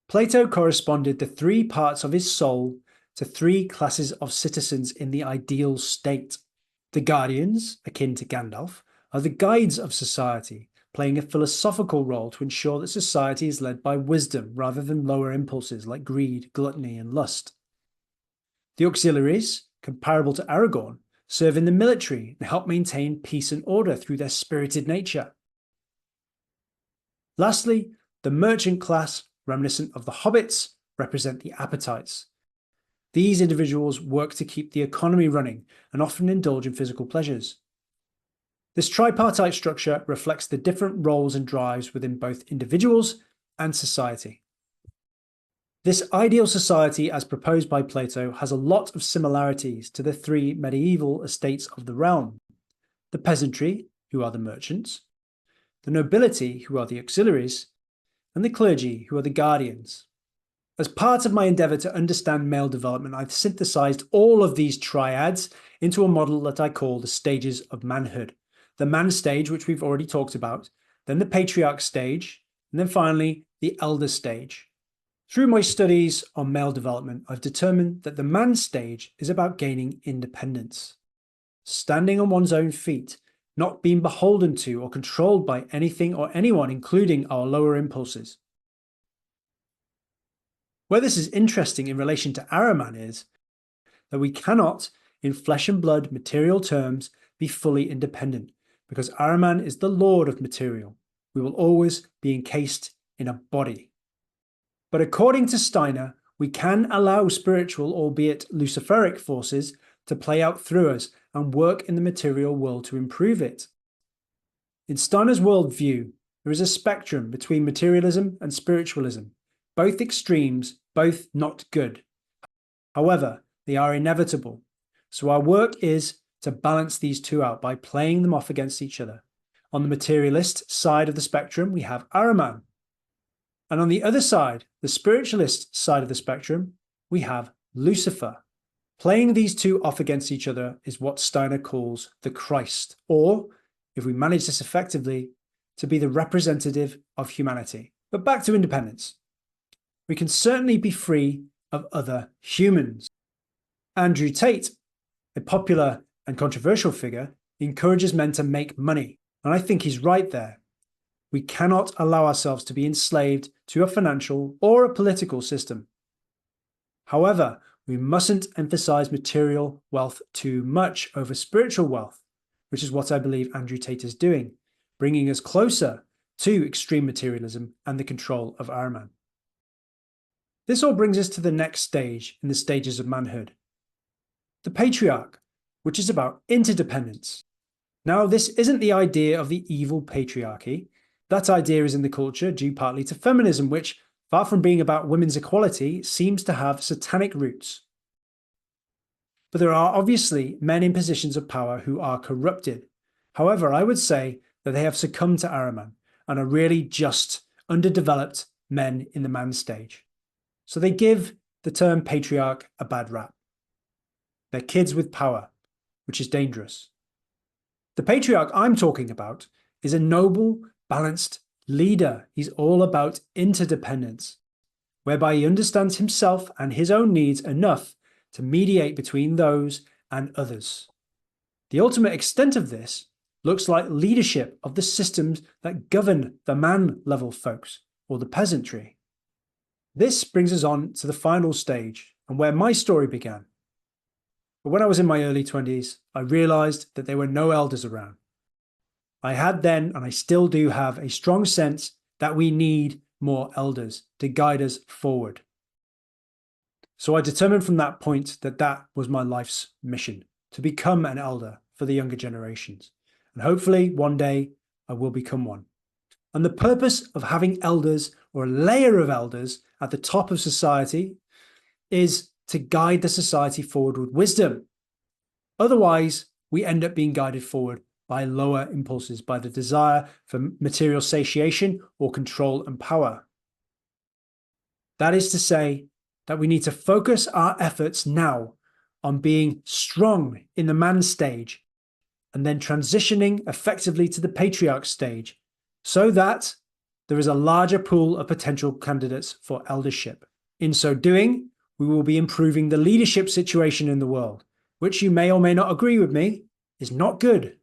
Plato corresponded the three parts of his soul to three classes of citizens in the ideal state. The guardians, akin to Gandalf, are the guides of society, playing a philosophical role to ensure that society is led by wisdom rather than lower impulses like greed, gluttony, and lust. The auxiliaries, comparable to Aragorn, serve in the military and help maintain peace and order through their spirited nature. Lastly, the merchant class, reminiscent of the hobbits, represent the appetites. These individuals work to keep the economy running and often indulge in physical pleasures. This tripartite structure reflects the different roles and drives within both individuals and society. This ideal society, as proposed by Plato, has a lot of similarities to the three medieval estates of the realm: the peasantry, who are the merchants, the nobility, who are the auxiliaries, and the clergy, who are the guardians. As part of my endeavour to understand male development, I've synthesized all of these triads into a model that I call the stages of manhood. The man stage, which we've already talked about, then the patriarch stage, and then finally the elder stage. Through my studies on male development, I've determined that the man stage is about gaining independence, standing on one's own feet, not being beholden to or controlled by anything or anyone, including our lower impulses. Where this is interesting in relation to Ahriman is that we cannot, in flesh and blood material terms, be fully independent, because Ahriman is the lord of material. We will always be encased in a body. But according to Steiner, we can allow spiritual, albeit Luciferic forces, to play out through us and work in the material world to improve it. In Steiner's worldview, there is a spectrum between materialism and spiritualism, both extremes, both not good. However, they are inevitable. So our work is to balance these two out by playing them off against each other. On the materialist side of the spectrum, we have Ahriman. And on the other side, the spiritualist side of the spectrum, we have Lucifer. Playing these two off against each other is what Steiner calls the Christ, or, if we manage this effectively, to be the representative of humanity. But back to independence. We can certainly be free of other humans. Andrew Tate, a popular and controversial figure, encourages men to make money, and I think he's right there. We cannot allow ourselves to be enslaved to a financial or a political system. However, we mustn't emphasize material wealth too much over spiritual wealth, which is what I believe Andrew Tate is doing, bringing us closer to extreme materialism and the control of Ahriman. This all brings us to the next stage in the stages of manhood, the Patriarch, which is about interdependence. Now, this isn't the idea of the evil patriarchy. That idea is in the culture due partly to feminism, which, far from being about women's equality, seems to have satanic roots. But there are obviously men in positions of power who are corrupted. However, I would say that they have succumbed to Ahriman and are really just underdeveloped men in the man stage. So they give the term patriarch a bad rap. They're kids with power, which is dangerous. The patriarch I'm talking about is a noble, balanced leader. He's all about interdependence, whereby he understands himself and his own needs enough to mediate between those and others. The ultimate extent of this looks like leadership of the systems that govern the man-level folks, or the peasantry. This brings us on to the final stage, and where my story began. But when I was in my early 20s, I realized that there were no elders around. I had then, and I still do have, a strong sense that we need more elders to guide us forward. So I determined from that point that that was my life's mission, to become an elder for the younger generations. And hopefully one day I will become one. And the purpose of having elders, or a layer of elders at the top of society, is to guide the society forward with wisdom. Otherwise, we end up being guided forward by lower impulses, by the desire for material satiation or control and power. That is to say that we need to focus our efforts now on being strong in the man stage and then transitioning effectively to the patriarch stage, so that there is a larger pool of potential candidates for eldership. In so doing, we will be improving the leadership situation in the world, which you may or may not agree with me is not good.